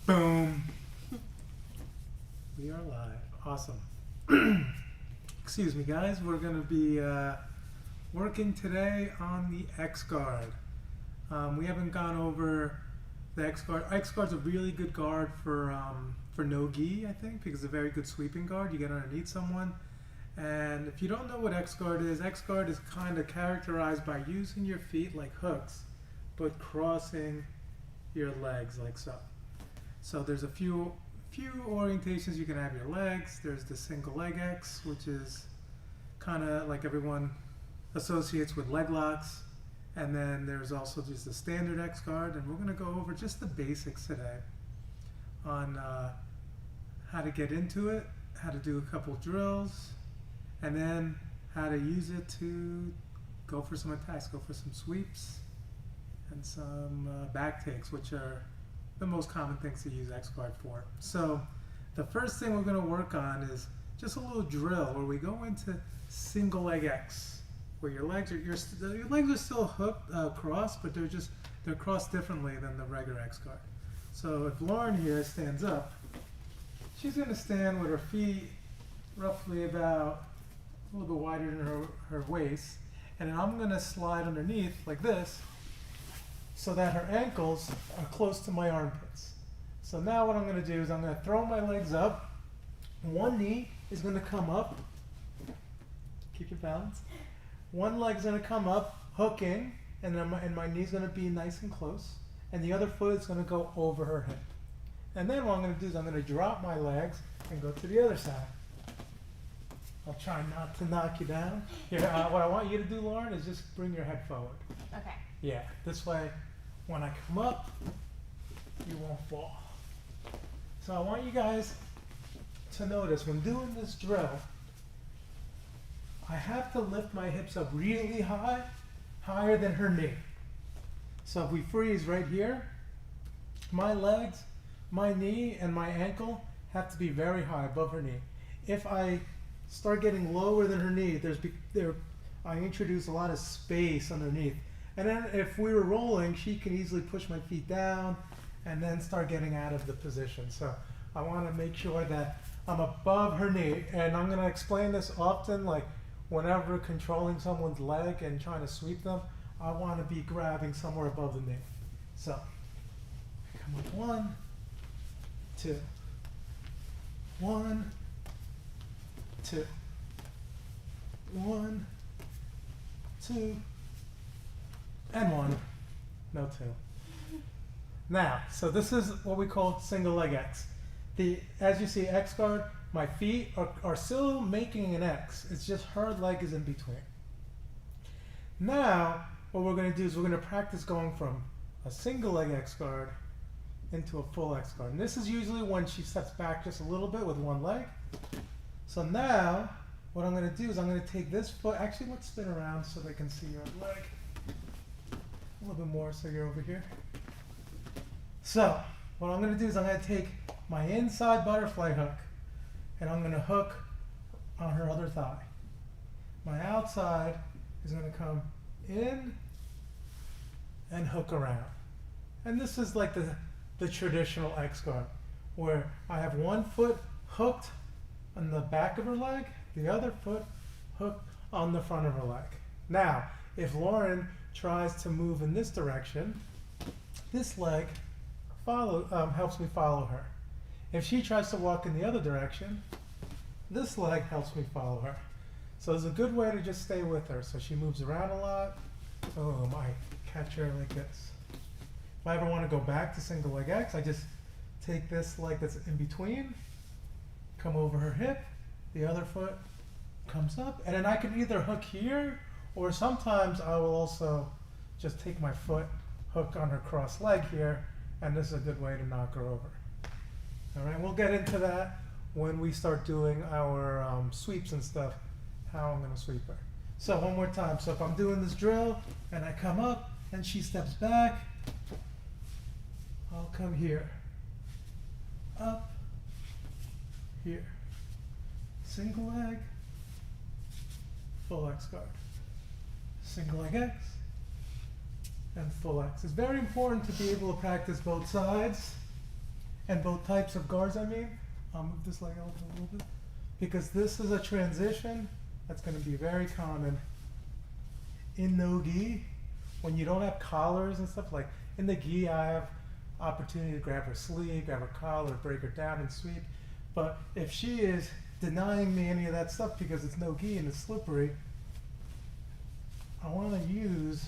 Boom. We are live. Awesome. Excuse me, guys. We're going to be working today on the X guard. We haven't gone over the X guard. X guard's a really good guard for no gi, I think, because it's a very good sweeping guard. You get underneath someone. And if you don't know what X guard is kind of characterized by using your feet like hooks, but crossing your legs like so. So there's a few orientations you can have your legs. There's the single leg X, which is kind of like everyone associates with leg locks. And then there's also just the standard X guard. And we're going to go over just the basics today on how to get into it, how to do a couple drills, and then how to use it to go for some attacks, go for some sweeps, and some back takes, which are the most common things to use X guard for. So the first thing we're going to work on is just a little drill where we go into single leg X, where your legs are still hooked crossed, but they're crossed differently than the regular X guard. So if Lauren here stands up, she's going to stand with her feet roughly about a little bit wider than her waist, and then I'm going to slide underneath like this so that her ankles are close to my armpits. So now what I'm going to do is I'm going to throw my legs up. One knee is going to come up. Keep your balance. One leg's going to come up, hooking, and then my knee's going to be nice and close, and the other foot is going to go over her hip. And then what I'm going to do is I'm going to drop my legs and go to the other side. I'll try not to knock you down. Here, what I want you to do, Lauren, is just bring your head forward. Okay. Yeah, this way, when I come up, you won't fall. So I want you guys to notice when doing this drill, I have to lift my hips up really high, higher than her knee. So if we freeze right here, my legs, my knee, and my ankle have to be very high above her knee. If I start getting lower than her knee, I introduce a lot of space underneath. And then if we were rolling, she can easily push my feet down and then start getting out of the position. So I want to make sure that I'm above her knee. And I'm going to explain this often, like whenever controlling someone's leg and trying to sweep them, I want to be grabbing somewhere above the knee. So come up 1, 2, 1, 2, 1, 2, and 1, no 2. Now, so this is what we call single leg X. As you see, X guard, my feet are still making an X. It's just her leg is in between. Now, what we're going to do is we're going to practice going from a single leg X guard into a full X guard. And this is usually when she steps back just a little bit with one leg. So now, what I'm going to do is I'm going to take this foot, actually let's spin around so they can see your leg. A little bit more so you're over here. So, what I'm going to do is I'm going to take my inside butterfly hook and I'm going to hook on her other thigh. My outside is going to come in and hook around. And this is like the traditional X guard, where I have one foot hooked on the back of her leg, the other foot hooked on the front of her leg. Now, if Lauren tries to move in this direction, this leg helps me follow her. If she tries to walk in the other direction, this leg helps me follow her. So it's a good way to just stay with her. So she moves around a lot. Boom, I catch her like this. If I ever want to go back to single leg X, I just take this leg that's in between, come over her hip, the other foot comes up, and then I can either hook here, or sometimes I will also just take my foot, hook on her cross leg here, and this is a good way to knock her over. All right, we'll get into that when we start doing our sweeps and stuff, how I'm going to sweep her. So one more time. So if I'm doing this drill and I come up and she steps back, I'll come here, up, here, single leg, full X guard, single leg X, and full X. It's very important to be able to practice both sides and both types of guards, I mean. I'll move this leg out a little bit. Because this is a transition that's going to be very common in no-gi. When you don't have collars and stuff, like in the gi, I have opportunity to grab her sleeve, grab her collar, break her down and sweep. But if she is denying me any of that stuff because it's no-gi and it's slippery, I want to use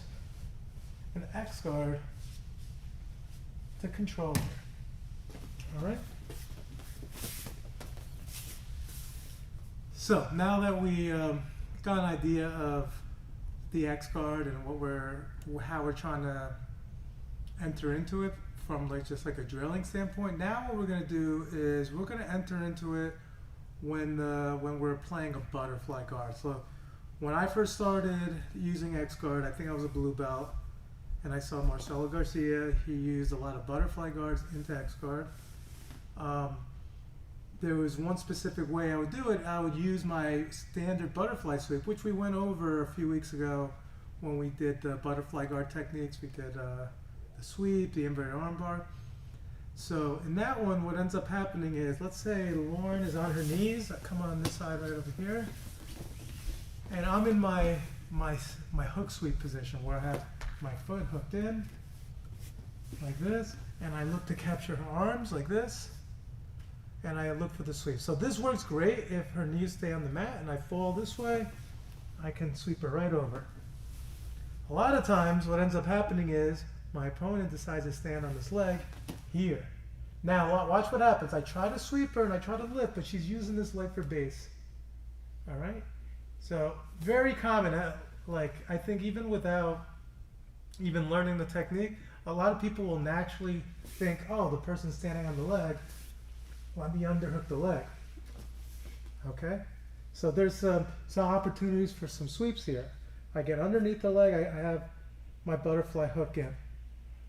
an X guard to control her. All right? So now that we got an idea of the X guard and how we're trying to enter into it from just like a drilling standpoint, now what we're going to do is we're going to enter into it when we're playing a butterfly guard. So when I first started using X guard, I think I was a blue belt, and I saw Marcelo Garcia. He used a lot of butterfly guards into X guard. There was one specific way I would do it. I would use my standard butterfly sweep, which we went over a few weeks ago when we did the butterfly guard techniques. We did the sweep, the inverted armbar. So in that one, what ends up happening is, let's say Lauren is on her knees. I come on this side right over here, and I'm in my hook sweep position where I have my foot hooked in like this, and I look to capture her arms like this, and I look for the sweep. So this works great if her knees stay on the mat and I fall this way, I can sweep her right over. A lot of times what ends up happening is my opponent decides to stand on this leg here. Now watch what happens. I try to sweep her and I try to lift, but she's using this leg for base. All right? So very common. Like I think even without even learning the technique, a lot of people will naturally think, oh, the person's standing on the leg, let me underhook the leg. Okay? So there's some opportunities for some sweeps here. I get underneath the leg, I have my butterfly hook in.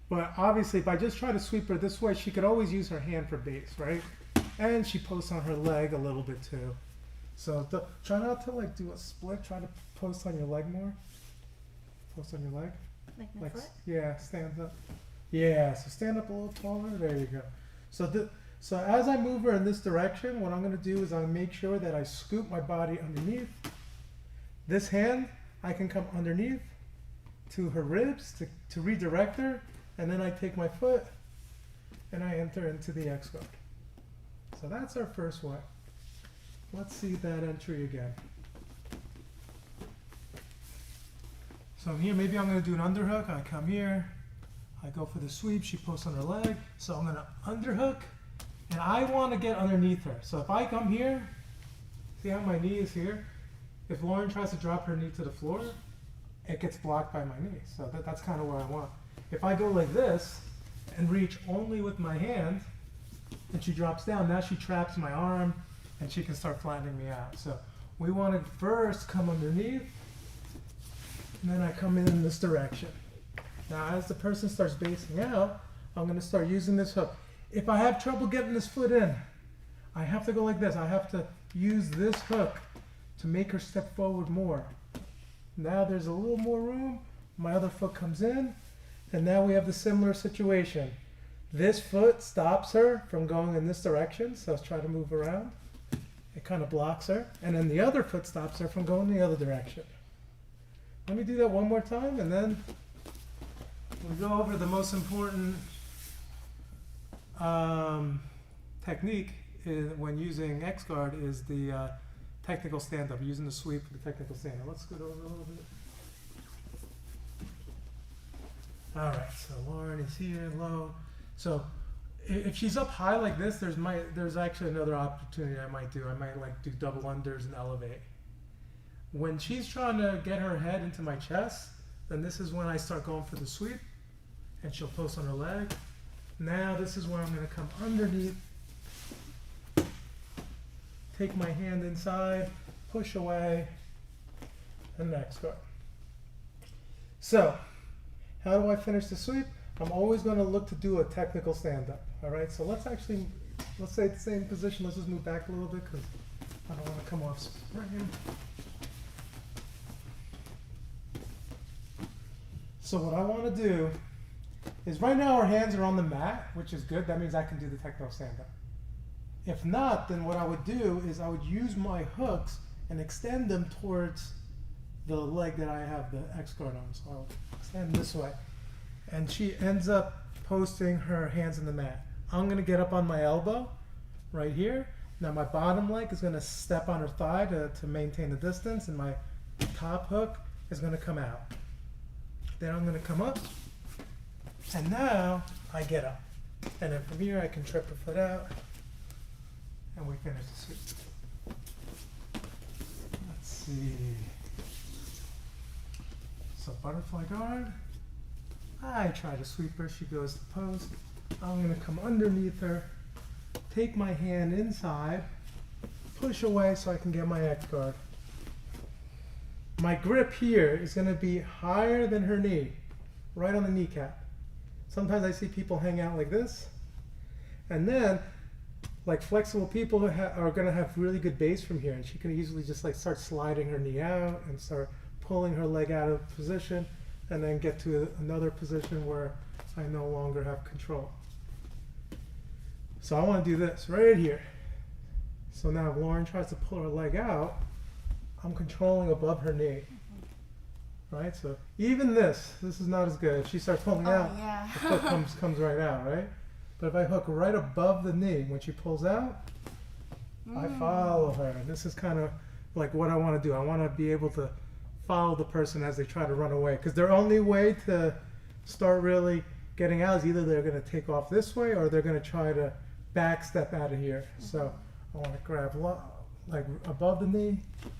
But obviously, if I just try to sweep her this way, she could always use her hand for base, right? And she posts on her leg a little bit too. So try not to like do a split, try to post on your leg more. Post on your leg. Like my foot? Yeah, stand up. Yeah, so stand up a little taller. There you go. So as I move her in this direction, what I'm going to do is I'm going to make sure that I scoop my body underneath. This hand, I can come underneath to her ribs to redirect her, and then I take my foot and I enter into the X guard. So that's our first one. Let's see that entry again. So I'm here, maybe I'm going to do an underhook. I come here, I go for the sweep, she posts on her leg. So I'm going to underhook, and I want to get underneath her. So if I come here, see how my knee is here? If Lauren tries to drop her knee to the floor, it gets blocked by my knee. So that's kind of where I want. If I go like this and reach only with my hand, and she drops down, now she traps my arm, and she can start flattening me out. So we want to first come underneath, and then I come in this direction. Now as the person starts basing out, I'm going to start using this hook. If I have trouble getting this foot in, I have to go like this. I have to use this hook to make her step forward more. Now there's a little more room. My other foot comes in, and now we have the similar situation. This foot stops her from going in this direction, so let's try to move around. It kind of blocks her, and then the other foot stops her from going the other direction. Let me do that one more time, and then we'll go over the most important technique when using X guard is the technical stand-up, using the sweep for the technical stand-up. Let's scoot over a little bit. All right, so Lauren is here, low. So if she's up high like this, there's actually another opportunity I might do. I might like do double unders and elevate. When she's trying to get her head into my chest, then this is when I start going for the sweep, and she'll post on her leg. Now this is where I'm going to come underneath, take my hand inside, push away, and X guard. So, how do I finish the sweep? I'm always going to look to do a technical stand-up. All right, so let's say the same position. Let's just move back a little bit because I don't want to come off spring. So what I want to do is right now our hands are on the mat, which is good. That means I can do the technical stand-up. If not, then what I would do is I would use my hooks and extend them towards the leg that I have the X guard on. So I'll extend this way. And she ends up posting her hands in the mat. I'm going to get up on my elbow right here. Now my bottom leg is going to step on her thigh to maintain the distance, and my top hook is going to come out. Then I'm going to come up, and now I get up. And then from here I can trip her foot out, and we finish the sweep. Let's see. So butterfly guard. I try to sweep her, she goes to post. I'm going to come underneath her, take my hand inside, push away so I can get my X guard. My grip here is going to be higher than her knee, right on the kneecap. Sometimes I see people hang out like this. And then, like flexible people are going to have really good base from here, and she can easily just like start sliding her knee out and start pulling her leg out of position, and then get to another position where I no longer have control. So I want to do this right here. So now if Lauren tries to pull her leg out, I'm controlling above her knee. Right? So even this is not as good. If she starts pulling out, yeah. the foot comes right out, right? But if I hook right above the knee when she pulls out, I follow her. And this is kind of like what I want to do. I want to be able to follow the person as they try to run away. Because their only way to start really getting out is either they're going to take off this way or they're going to try to back step out of here. So I want to grab like above the knee,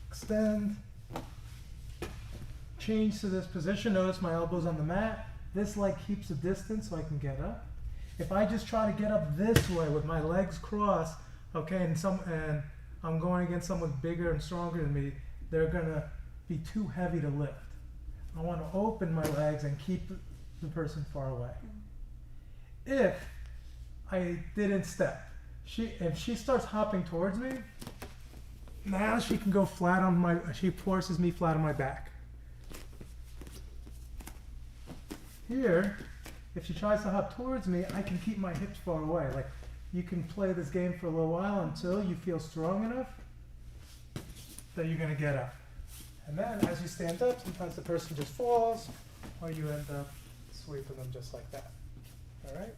extend, change to this position. Notice my elbow's on the mat. This leg keeps the distance so I can get up. If I just try to get up this way with my legs crossed, okay, and I'm going against someone bigger and stronger than me, they're going to be too heavy to lift. I want to open my legs and keep the person far away. If I didn't step, if she starts hopping towards me, now she can go flat on she forces me flat on my back. Here, if she tries to hop towards me, I can keep my hips far away. Like, you can play this game for a little while until you feel strong enough that you're going to get up. And then as you stand up, sometimes the person just falls, or you end up sweeping them just like that. All right?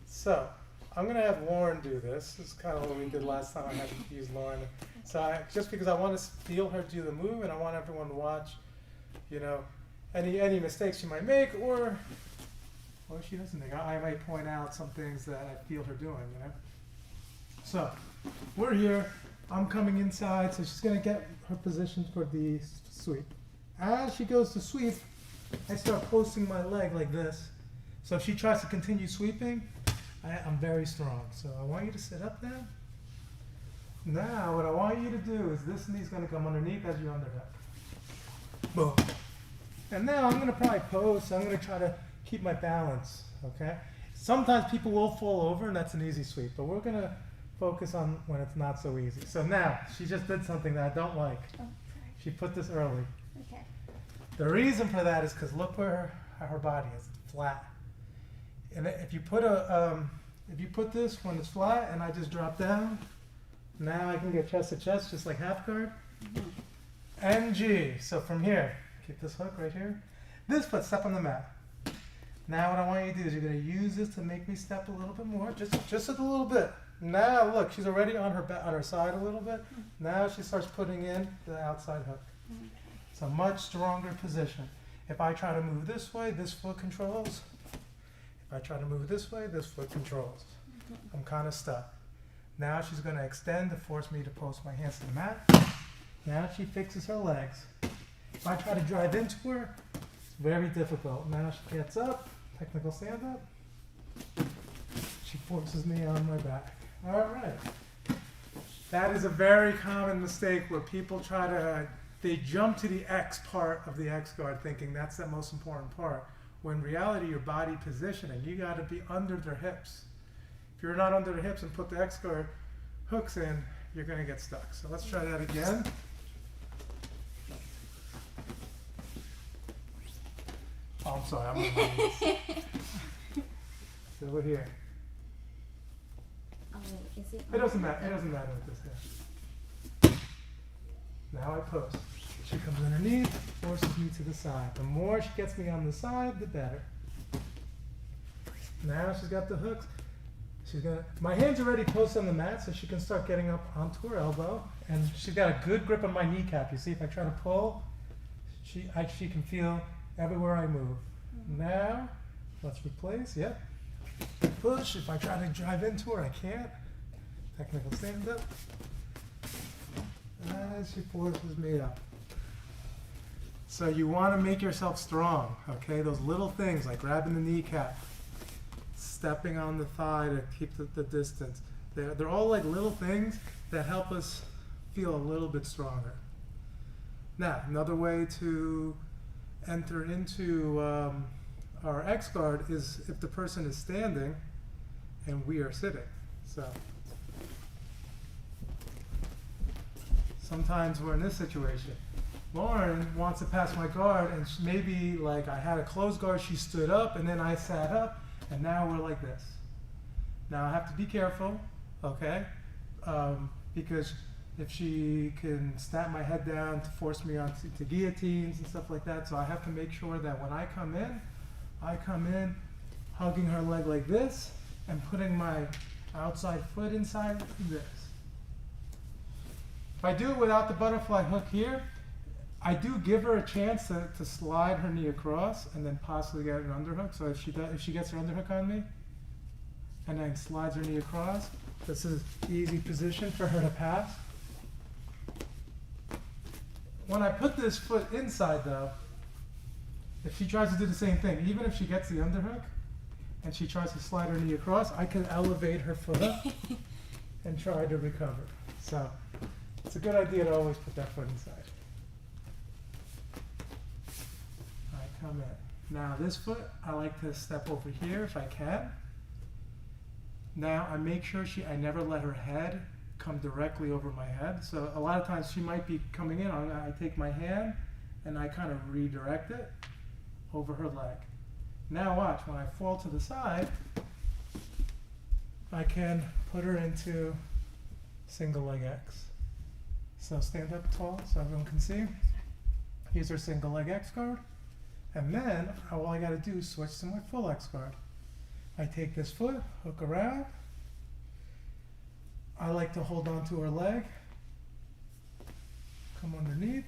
So I'm going to have Lauren do this. This is kind of what we did last time. I had to use Lauren. So just because I want to feel her do the move, and I want everyone to watch, you know, any mistakes she might make, or she doesn't make. I might point out some things that I feel her doing, you know. So we're here. I'm coming inside, so she's going to get her position for the sweep. As she goes to sweep, I start posting my leg like this. So if she tries to continue sweeping, I'm very strong. So I want you to sit up now. Now what I want you to do is this knee's going to come underneath as you're under hip. Boom. And now I'm going to probably pose, so I'm going to try to keep my balance, okay? Sometimes people will fall over, and that's an easy sweep, but we're going to focus on when it's not so easy. So now, she just did something that I don't like. Oh, sorry. She put this early. Okay. The reason for that is because look where her body is, flat. And if you put this when it's flat and I just drop down, now I can get chest to chest just like half guard. And G. So from here, keep this hook right here. This foot, step on the mat. Now what I want you to do is you're going to use this to make me step a little bit more, just a little bit. Now look, she's already on her side a little bit. Now she starts putting in the outside hook. It's a much stronger position. If I try to move this way, this foot controls. If I try to move this way, this foot controls. I'm kind of stuck. Now she's going to extend to force me to post my hands to the mat. Now she fixes her legs. If I try to drive into her, it's very difficult. Now she gets up, technical stand up. She forces me on my back. All right. That is a very common mistake where people they jump to the X part of the X guard thinking that's the most important part. When in reality, your body positioning, you got to be under their hips. If you're not under the hips and put the X guard hooks in, you're going to get stuck. So let's try that again. Oh, I'm sorry. I'm on my knees. It's over here. Oh, wait, is it? It doesn't matter. It doesn't matter with this here. Now I post. She comes underneath, forces me to the side. The more she gets me on the side, the better. Now she's got the hooks. My hand's already posted on the mat, so she can start getting up onto her elbow. And she's got a good grip on my kneecap. You see, if I try to pull, she can feel everywhere I move. Now, let's replace. Yep. Push. If I try to drive into her, I can't. Technical stand up. As she forces me up. So you want to make yourself strong, okay? Those little things like grabbing the kneecap, stepping on the thigh to keep the distance. They're all like little things that help us feel a little bit stronger. Now, another way to enter into our X guard is if the person is standing and we are sitting. So sometimes we're in this situation. Lauren wants to pass my guard, and maybe like I had a closed guard, she stood up, and then I sat up, and now we're like this. Now I have to be careful, okay? Because if she can snap my head down to force me onto guillotines and stuff like that, so I have to make sure that when I come in hugging her leg like this, and putting my outside foot inside like this. If I do it without the butterfly hook here, I do give her a chance to slide her knee across and then possibly get an underhook. So if she gets her underhook on me and then slides her knee across, this is the easy position for her to pass. When I put this foot inside though, if she tries to do the same thing, even if she gets the underhook and she tries to slide her knee across, I can elevate her foot up and try to recover. So it's a good idea to always put that foot inside. Come in. Now this foot, I like to step over here if I can. Now I make sure I never let her head come directly over my head. So a lot of times she might be coming in, I take my hand and I kind of redirect it over her leg. Now watch, when I fall to the side, I can put her into single leg X. So stand up tall so everyone can see. Here's her single leg X guard. And then all I got to do is switch to my full X guard. I take this foot, hook around. I like to hold on to her leg, come underneath,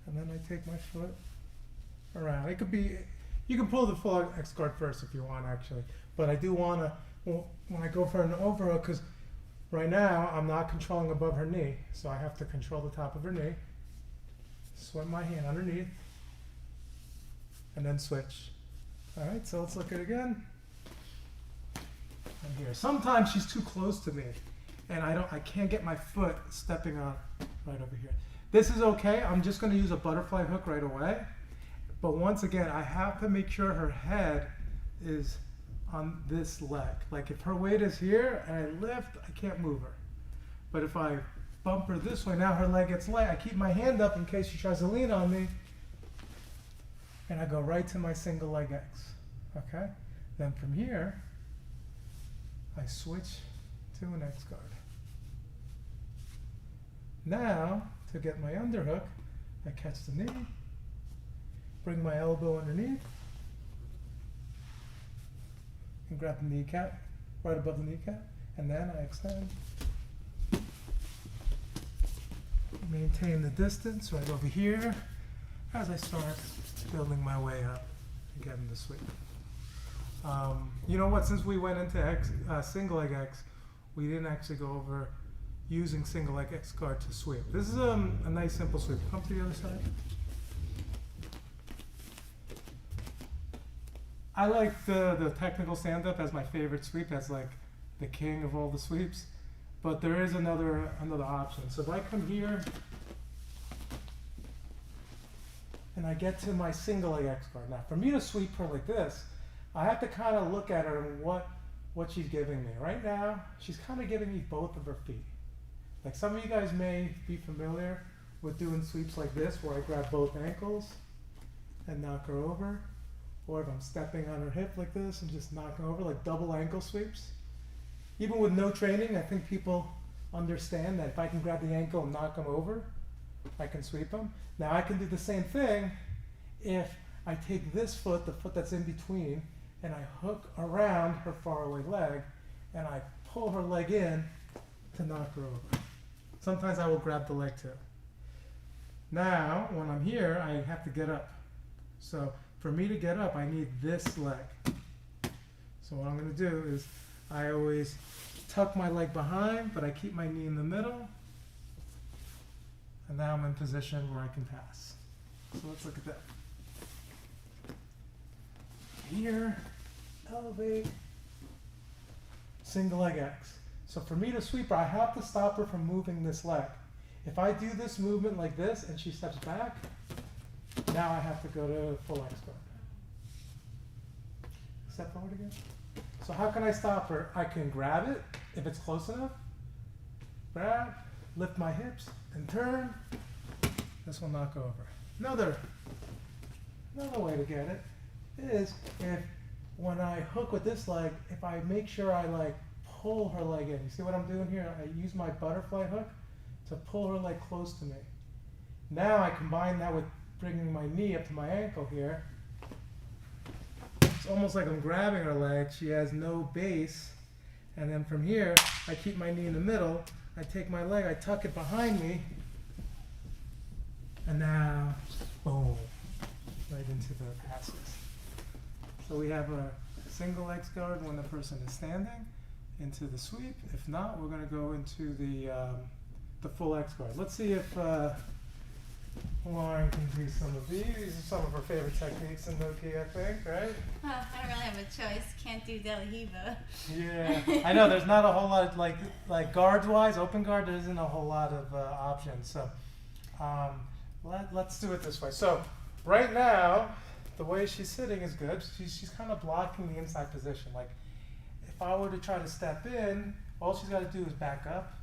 and then I take my foot around. It could be, you can pull the full X guard first if you want actually, but I do want to, when I go for an overhook, because right now I'm not controlling above her knee, so I have to control the top of her knee, swim my hand underneath, and then switch. All right, so let's look at it again. And here, sometimes she's too close to me, and I can't get my foot stepping on right over here. This is okay. I'm just going to use a butterfly hook right away. But once again, I have to make sure her head is on this leg. Like if her weight is here and I lift, I can't move her. But if I bump her this way, now her leg gets light. I keep my hand up in case she tries to lean on me. And I go right to my single leg X, okay? Then from here, I switch to an X guard. Now, to get my underhook, I catch the knee, bring my elbow underneath, and grab the kneecap, right above the kneecap, and then I extend. Maintain the distance right over here as I start building my way up and getting the sweep. You know what, since we went into single leg X, we didn't actually go over using single leg X guard to sweep. This is a nice simple sweep. Come to the other side. I like the technical stand-up as my favorite sweep. That's like the king of all the sweeps. But there is another option. So if I come here and I get to my single leg X guard. Now, for me to sweep her like this, I have to kind of look at her and what she's giving me. Right now, she's kind of giving me both of her feet. Like some of you guys may be familiar with doing sweeps like this, where I grab both ankles and knock her over. or if I'm stepping on her hip like this and just knocking over, like double ankle sweeps. Even with no training, I think people understand that if I can grab the ankle and knock them over, I can sweep them. Now I can do the same thing if I take this foot, the foot that's in between, and I hook around her far away leg, and I pull her leg in to knock her over. Sometimes I will grab the leg too. Now, when I'm here, I have to get up. So for me to get up, I need this leg. So what I'm going to do is I always tuck my leg behind, but I keep my knee in the middle. And now I'm in position where I can pass. So let's look at that. Here, elevate, single leg X. So for me to sweep her, I have to stop her from moving this leg. If I do this movement like this and she steps back, now I have to go to full X guard. Step forward again. So how can I stop her? I can grab it if it's close enough. Grab, lift my hips, and turn. This will knock over. Another way to get it is if when I hook with this leg, if I make sure I like pull her leg in. You see what I'm doing here? I use my butterfly hook to pull her leg close to me. Now I combine that with bringing my knee up to my ankle here. It's almost like I'm grabbing her leg. She has no base. And then from here, I keep my knee in the middle. I take my leg, I tuck it behind me. And now, boom, right into the passes. So we have a single X guard when the person is standing, into the sweep. If not, we're going to go into the full X guard. Let's see if Lauren can do some of these. These are some of her favorite techniques in Noki, I think, right? I don't really have a choice. Can't do Del Hiva. Yeah, I know there's not a whole lot of, like guards-wise, open guard, there isn't a whole lot of options. So let's do it this way. So right now, the way she's sitting is good. She's kind of blocking the inside position. Like if I were to try to step in, all she's got to do is back up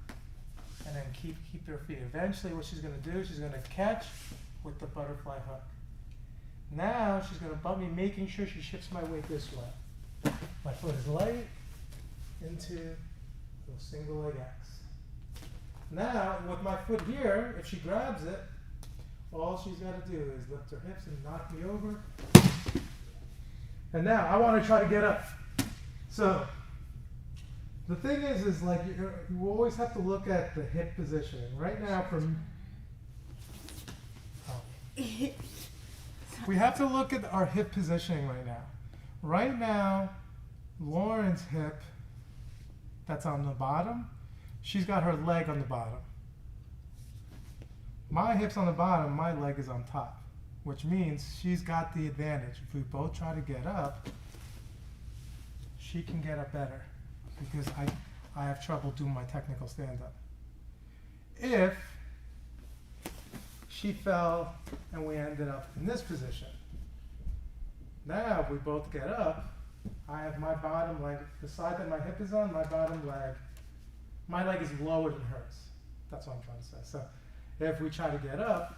and then keep her feet. Eventually what she's going to do, she's going to catch with the butterfly hook. Now she's going to bump me, making sure she shifts my weight this way. My foot is light into the single leg X. Now with my foot here, if she grabs it, all she's got to do is lift her hips and knock me over. And now I want to try to get up. So the thing is like you always have to look at the hip positioning. Right now, we have to look at our hip positioning right now. Right now, Lauren's hip, that's on the bottom, she's got her leg on the bottom. My hip's on the bottom, my leg is on top, which means she's got the advantage. If we both try to get up, she can get up better because I have trouble doing my technical stand-up. If she fell and we ended up in this position, now if we both get up, I have my bottom leg, the side that my hip is on, my bottom leg, my leg is lower than hers. That's what I'm trying to say. So if we try to get up,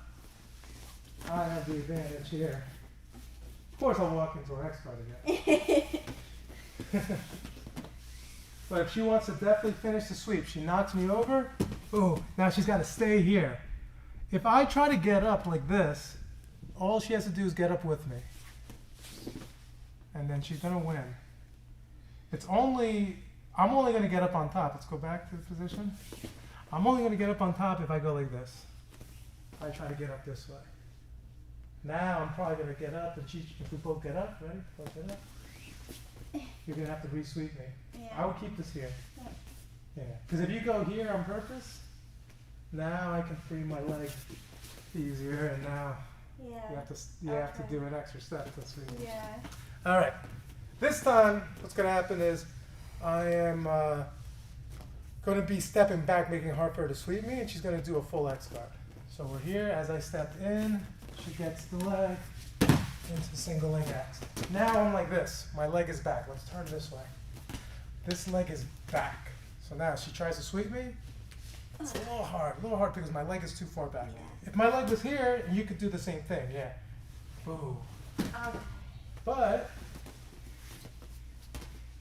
I have the advantage here. Of course, I'll walk into her X guard again. But if she wants to definitely finish the sweep, she knocks me over. Ooh, now she's got to stay here. If I try to get up like this, all she has to do is get up with me. And then she's going to win. I'm only going to get up on top. Let's go back to the position. I'm only going to get up on top if I go like this. I try to get up this way. Now I'm probably going to get up, and if we both get up, ready? Both get up. You're going to have to re-sweep me. Yeah. I will keep this here. Yeah. Because if you go here on purpose, now I can free my leg easier, and now you have to do an extra step to sweep. Yeah. All right. This time, what's going to happen is I am going to be stepping back, making it hard for her to sweep me, and she's going to do a full X guard. So we're here. As I step in, she gets the leg into single leg X. Now I'm like this. My leg is back. Let's turn this way. This leg is back. So now she tries to sweep me. It's a little hard because my leg is too far back. If my leg was here, you could do the same thing. Yeah. Boom. But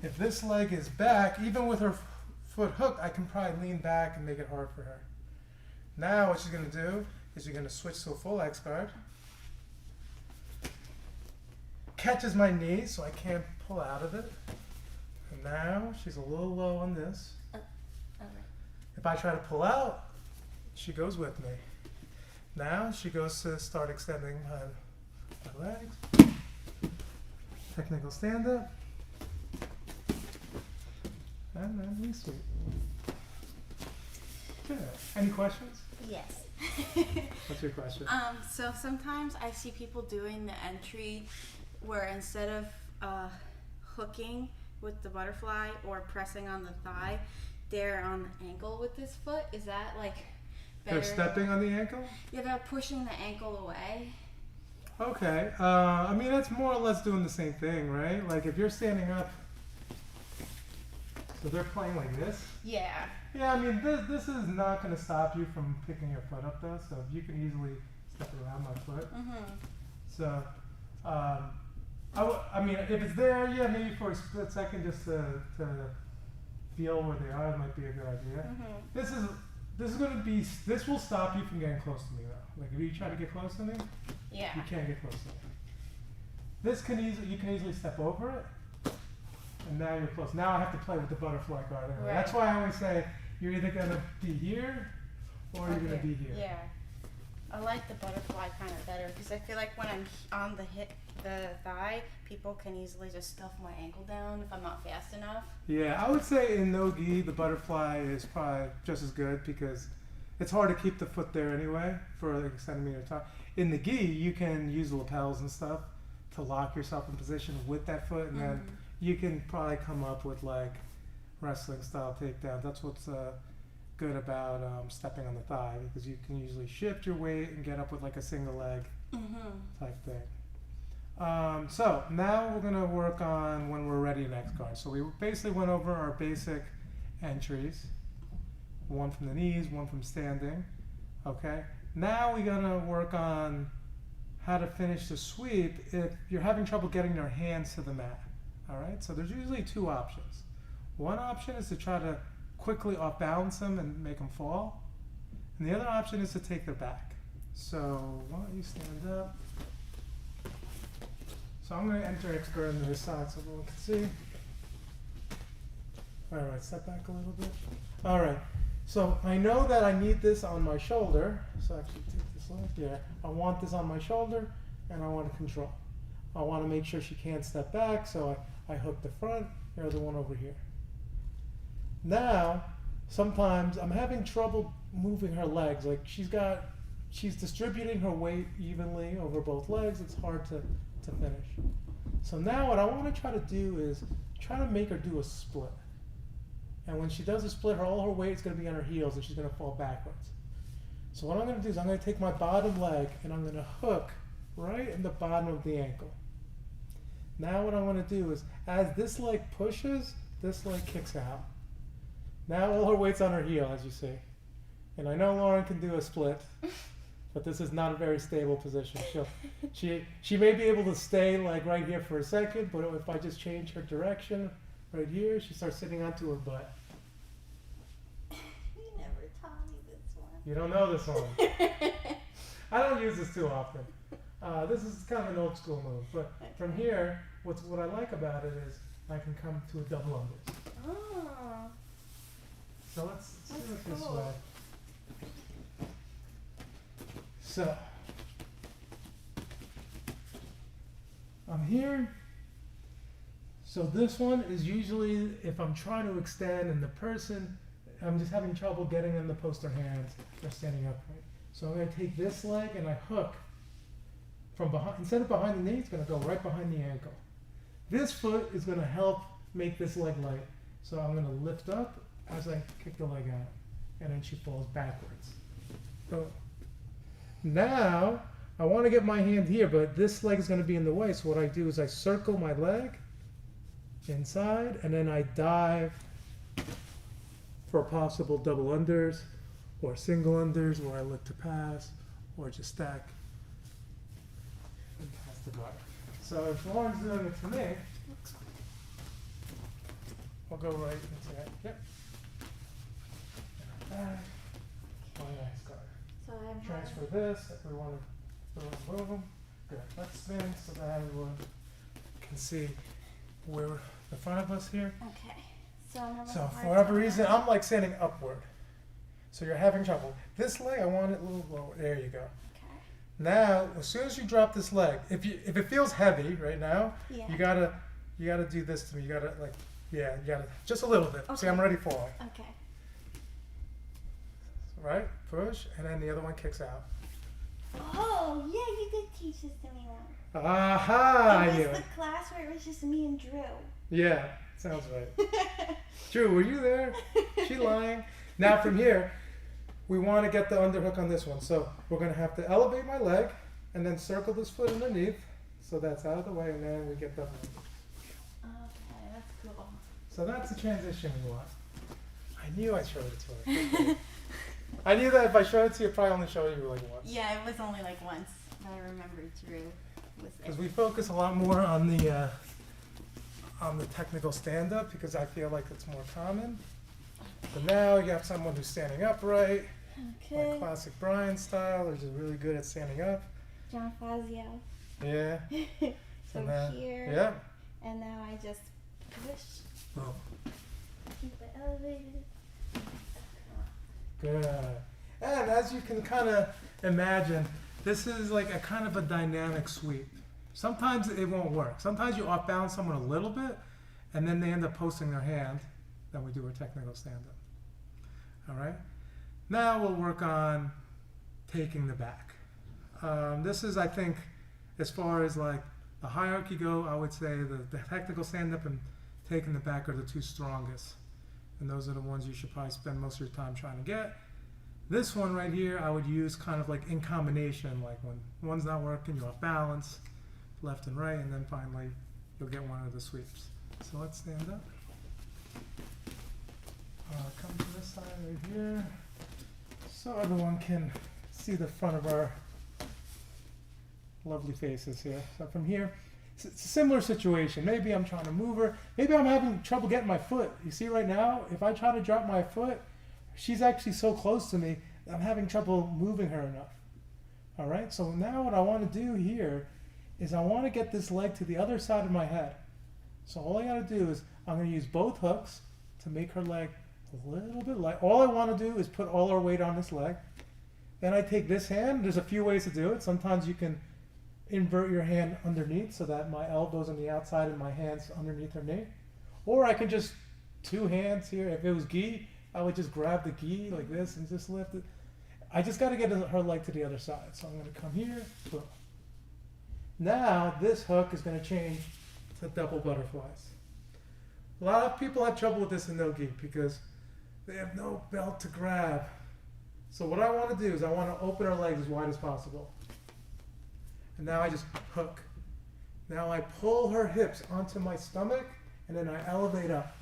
if this leg is back, even with her foot hooked, I can probably lean back and make it hard for her. Now what she's going to do is you're going to switch to a full X guard. Catches my knee so I can't pull out of it. And now she's a little low on this. If I try to pull out, she goes with me. Now she goes to start extending my legs. Technical stand up. And then we sweep. Good. Any questions? Yes. What's your question? So sometimes I see people doing the entry where instead of hooking with the butterfly or pressing on the thigh, they're on the ankle with this foot. Is that like better? They're stepping on the ankle? Yeah, they're pushing the ankle away. Okay. I mean, that's more or less doing the same thing, right? Like if you're standing up, so they're playing like this? Yeah. Yeah, I mean, this is not going to stop you from picking your foot up, though. So you can easily step around my foot. Mm-hmm. So, I mean, if it's there, yeah, maybe for a split second just to feel where they are, it might be a good idea. Mm-hmm. This will stop you from getting close to me, though. Like if you try to get close to me, Yeah. you can't get close to me. You can easily step over it, and now you're close. Now I have to play with the butterfly guard. Anyway. Right. That's why I always say you're either gonna be here or you're gonna be here. Yeah. I like the butterfly kind of better because I feel like when I'm on the thigh, people can easily just stuff my ankle down if I'm not fast enough. Yeah, I would say in no gi, the butterfly is probably just as good because it's hard to keep the foot there anyway for like a centimeter time. In the gi, you can use the lapels and stuff to lock yourself in position with that foot, and then you can probably come up with like wrestling style takedowns. That's what's good about stepping on the thigh because you can usually shift your weight and get up with like a single leg type thing. So now we're going to work on when we're ready in X guard. So we basically went over our basic entries, one from the knees, one from standing. Okay. Now we're going to work on how to finish the sweep if you're having trouble getting your hands to the mat. All right. So there's usually two options. One option is to try to quickly off balance them and make them fall. And the other option is to take their back. So why don't you stand up? So I'm going to enter X guard on this side so everyone can see. All right, step back a little bit. All right, so I know that I need this on my shoulder. So actually take this leg. Yeah, I want this on my shoulder and I want to control. I want to make sure she can't step back, so I hook the front. Here's the one over here. Now, sometimes I'm having trouble moving her legs. Like she's distributing her weight evenly over both legs. It's hard to finish. So now what I want to try to do is try to make her do a split. And when she does a split, all her weight is going to be on her heels and she's going to fall backwards. So what I'm going to do is I'm going to take my bottom leg and I'm going to hook right in the bottom of the ankle. Now what I want to do is as this leg pushes, this leg kicks out. Now all her weight's on her heel, as you see. And I know Lauren can do a split, but this is not a very stable position. She may be able to stay like right here for a second, but if I just change her direction right here, she starts sitting onto her butt. You never taught me this one. You don't know this one. I don't use this too often. This is kind of an old school move, but from here, what I like about it is I can come to a double unders. Oh. So let's do it this cool. way. So I'm here. So this one is usually if I'm trying to extend and the person, I'm just having trouble getting them to post their hands or standing upright. So I'm going to take this leg and I hook from behind. Instead of behind the knee, it's going to go right behind the ankle. This foot is going to help make this leg light. So I'm going to lift up as I kick the leg out, and then she falls backwards. So now I want to get my hand here, but this leg is going to be in the way. So what I do is I circle my leg inside, and then I dive for possible double unders or single unders, where I look to pass or just stack and pass the guard. So if Lauren's doing it to me, I'll go right into that. Yep. And back. My nice guard. So I'm Transfer this if we want to move them. Good. Let's spin so that everyone can see where the front of us here. Okay. So I'm having So a for hard whatever time. reason, I'm like standing upward. So you're having trouble. This leg, I want it a little lower. There you go. Okay. Now, as soon as you drop this leg, if it feels heavy right now, Yeah. you gotta do this to me. You gotta you gotta just a little bit. See, I'm already falling. Okay. Right? Push, and then the other one kicks out. Oh, yeah, you did teach this to me once. Aha! It was the class where it was just me and Drew. Yeah, sounds right. Drew, were you there? She lying. Now from here, we want to get the underhook on this one. So we're going to have to elevate my leg and then circle this foot underneath. So that's out of the way, and then we get the hook. Okay, that's cool. So that's the transition we want. I knew I showed it to her. I knew that if I showed it to you, I'd probably only show you like once. Yeah, it was only like once. I remember Drew was Because it. we focus a lot more on the technical stand-up because I feel like it's more common. So now you have someone who's standing upright, Okay. like classic Brian style, which is really good at standing up. John Fazio. Yeah. So now, here. yeah. And now I just push. Oh, Keep it elevated. good. And as you can kind of imagine, this is like a kind of a dynamic sweep. Sometimes it won't work. Sometimes you off balance someone a little bit, and then they end up posting their hand. Then we do a technical stand-up. All right. Now we'll work on taking the back. This is, I think, as far as like the hierarchy go, I would say the technical stand-up and taking the back are the two strongest. And those are the ones you should probably spend most of your time trying to get. This one right here, I would use kind of like in combination, like when one's not working, you're off balance, left and right, and then finally you'll get one of the sweeps. So let's stand up. Come to this side right here, so everyone can see the front of our lovely faces here. So from here, it's a similar situation. Maybe I'm trying to move her. Maybe I'm having trouble getting my foot. You see right now, if I try to drop my foot, she's actually so close to me, I'm having trouble moving her enough. All right, so now what I want to do here is I want to get this leg to the other side of my head. So all I got to do is I'm going to use both hooks to make her leg a little bit light. All I want to do is put all our weight on this leg. Then I take this hand. There's a few ways to do it. Sometimes you can invert your hand underneath so that my elbow's on the outside and my hand's underneath her knee. Or I can just two hands here. If it was gi, I would just grab the gi like this and just lift it. I just got to get her leg to the other side. So I'm going to come here. Boom. Now this hook is going to change to double butterflies. A lot of people have trouble with this in no-gi because they have no belt to grab. So what I want to do is I want to open our legs as wide as possible. And now I just hook. Now I pull her hips onto my stomach and then I elevate up.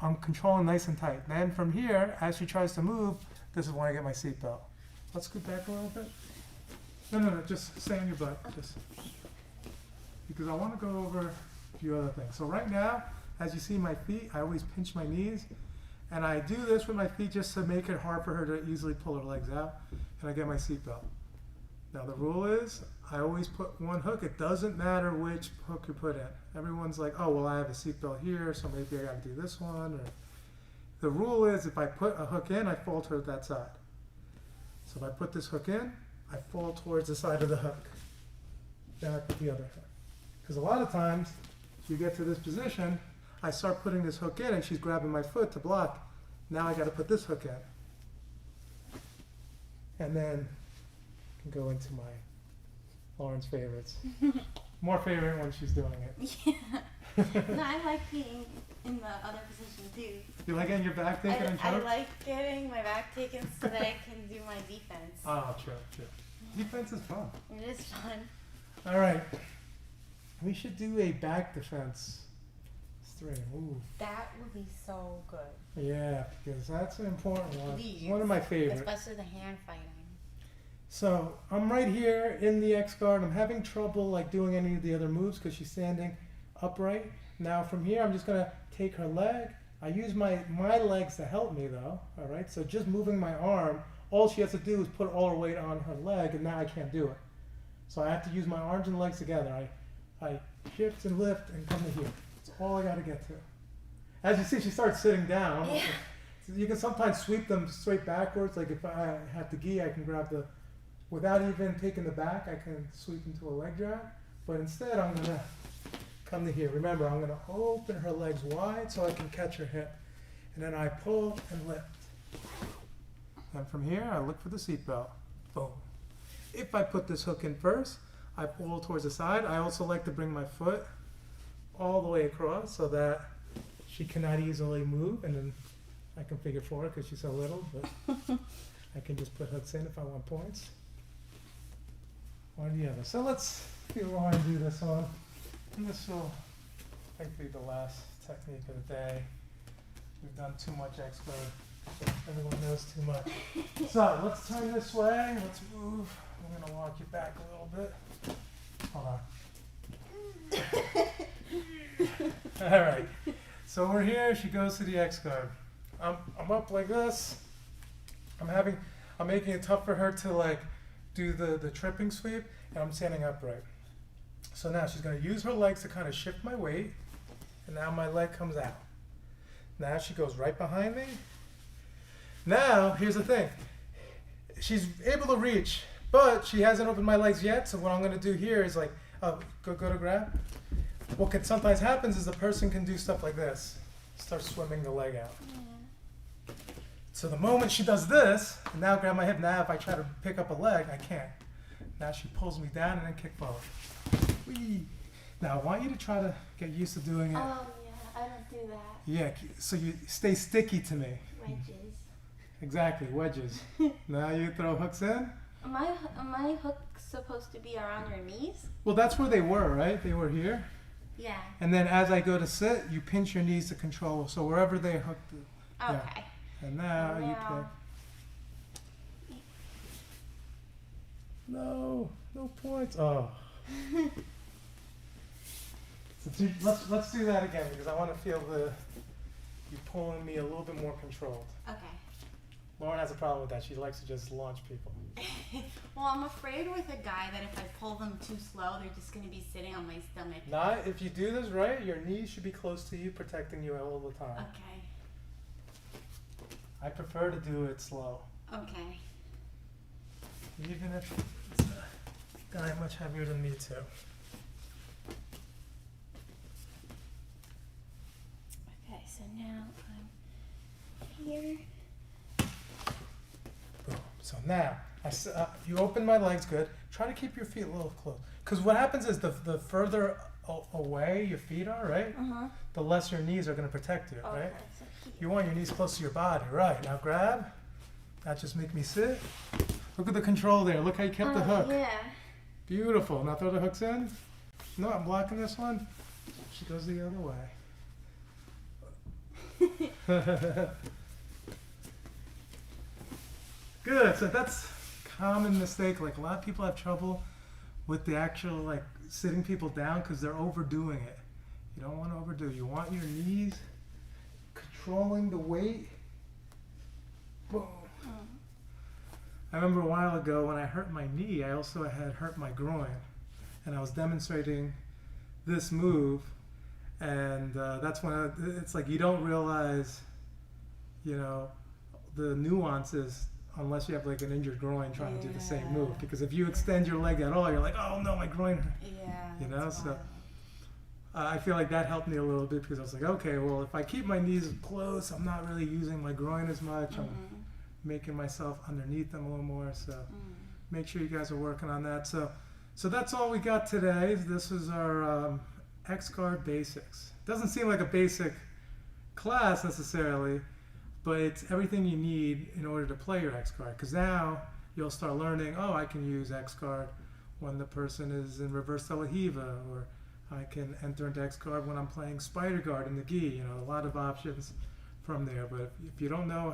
I'm controlling nice and tight. Then from here, as she tries to move, this is when I get my seatbelt. Let's scoot back a little bit. No, just stay on your butt. Just because I want to go over a few other things. So right now, as you see my feet, I always pinch my knees. And I do this with my feet just to make it hard for her to easily pull her legs out. And I get my seatbelt. Now the rule is, I always put one hook. It doesn't matter which hook you put in. Everyone's like, oh, well, I have a seatbelt here, so maybe I got to do this one. Or the rule is, if I put a hook in, I fall toward that side. So if I put this hook in, I fall towards the side of the hook. Then I put the other hook. Because a lot of times, you get to this position, I start putting this hook in, and she's grabbing my foot to block. Now I got to put this hook in. And then I can go into my Lauren's favorites. More favorite when she's doing it. Yeah. No, I like being in the other position too. You like getting your back taken and I choked? like getting my back taken so that I can do my defense. Oh, true. Defense is fun. It is fun. All right. We should do a back defense string. Ooh. That would be so good. Yeah, because that's an important one. Please. It's one of my favorites. Especially the hand fighting. So I'm right here in the X guard. I'm having trouble like doing any of the other moves because she's standing upright. Now from here, I'm just gonna take her leg. I use my legs to help me though. All right. So just moving my arm, all she has to do is put all her weight on her leg, and now I can't do it. So I have to use my arms and legs together. I shift and lift and come to here. That's all I got to get to. As you see, she starts sitting down. Yeah. You can sometimes sweep them straight backwards. Like if I have the gi, I can grab the, without even taking the back, I can sweep into a leg drag. But instead, I'm going to come to here. Remember, I'm going to open her legs wide so I can catch her hip. And then I pull and lift. And from here, I look for the seatbelt. Boom. If I put this hook in first, I pull towards the side. I also like to bring my foot all the way across so that she cannot easily move. And then I can figure for her because she's so little. But I can just put hooks in if I want points. One or the other. So let's see what we want to do this on. And this will, I think, be the last technique of the day. We've done too much X guard. Everyone knows too much. So let's turn this way. Let's move. I'm going to walk you back a little bit. Hold on. All right. So we're here. She goes to the X guard. I'm up like this. I'm making it tough for her to like do the tripping sweep, and I'm standing upright. So now she's going to use her legs to kind of shift my weight, and now my leg comes out. Now she goes right behind me. Now, here's the thing. She's able to reach, but she hasn't opened my legs yet, so what I'm going to do here is like, go to grab. What can sometimes happens is the person can do stuff like this. Start swimming the leg out. Yeah. So the moment she does this, and now grab my hip, now if I try to pick up a leg, I can't. Now she pulls me down and then kick forward. Whee! Now I want you to try to get used to doing it. Oh yeah, I don't do that. Yeah, so you stay sticky to me. Wedges. Exactly, wedges. Now you throw hooks in. Am my hook supposed to be around your knees? Well, that's where they were, right? They were here. Yeah. And then as I go to sit, you pinch your knees to control. So wherever they hooked. Okay. Yeah. And now you pick. No points. Oh. So let's do that again because I want to feel you pulling me a little bit more controlled. Okay. Lauren has a problem with that. She likes to just launch people. Well, I'm afraid with a guy that if I pull them too slow, they're just going to be sitting on my stomach. Not if you do this right, your knees should be close to you, protecting you all the time. Okay. I prefer to do it slow. Okay. Even if it's a guy much heavier than me too. Okay, so now I'm here. Boom. So now, you open my legs good. Try to keep your feet a little close. Because what happens is the further away your feet are, right? Uh-huh. The less your knees are going to protect you, Okay, right? so here. You want your knees close to your body, right? Now grab. That just make me sit. Look at the control there. Look how you kept the hook. Yeah. Beautiful. Now throw the hooks in. No, I'm blocking this one. She goes the other way. Good. So that's common mistake. Like a lot of people have trouble with the actual like sitting people down because they're overdoing it. You don't want to overdo. You want your knees controlling the weight. Boom. I remember a while ago when I hurt my knee, I also had hurt my groin, and I was demonstrating this move, and that's when it's like you don't realize, the nuances unless you have like an injured groin trying to do the same move. Because if you extend your leg at all, you're like, oh no, my groin hurt. Yeah. So I feel like that helped me a little bit because I was like, okay, well, if I keep my knees close, I'm not really using my groin as much. I'm making myself underneath them a little more. So make sure you guys are working on that. So that's all we got today. This is our X-Guard basics. Doesn't seem like a basic class necessarily, but it's everything you need in order to play your X-Guard. Because now you'll start learning, I can use X-Guard when the person is in reverse de la Hiva, or I can enter into X-Guard when I'm playing Spider Guard in the gi. A lot of options from there. But if you don't know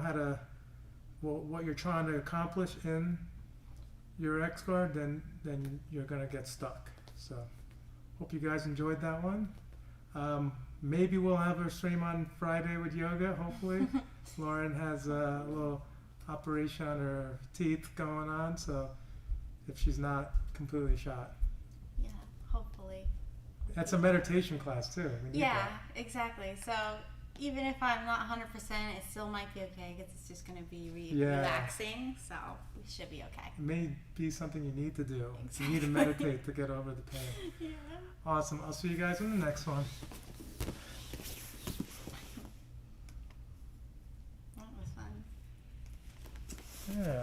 what you're trying to accomplish in your X guard, then you're gonna get stuck. So hope you guys enjoyed that one. Maybe we'll have her stream on Friday with yoga. Hopefully, Lauren has a little operation on her teeth going on, so if she's not completely shot. Yeah, hopefully. That's a meditation class too. We need Yeah, that. exactly. So even if I'm not 100%, it still might be okay because it's just going to be Yeah. relaxing. So we should be okay. It may be something you need to do. Exactly. You need to meditate to get over the pain. Yeah. Awesome. I'll see you guys in the next one. That was fun. Yeah.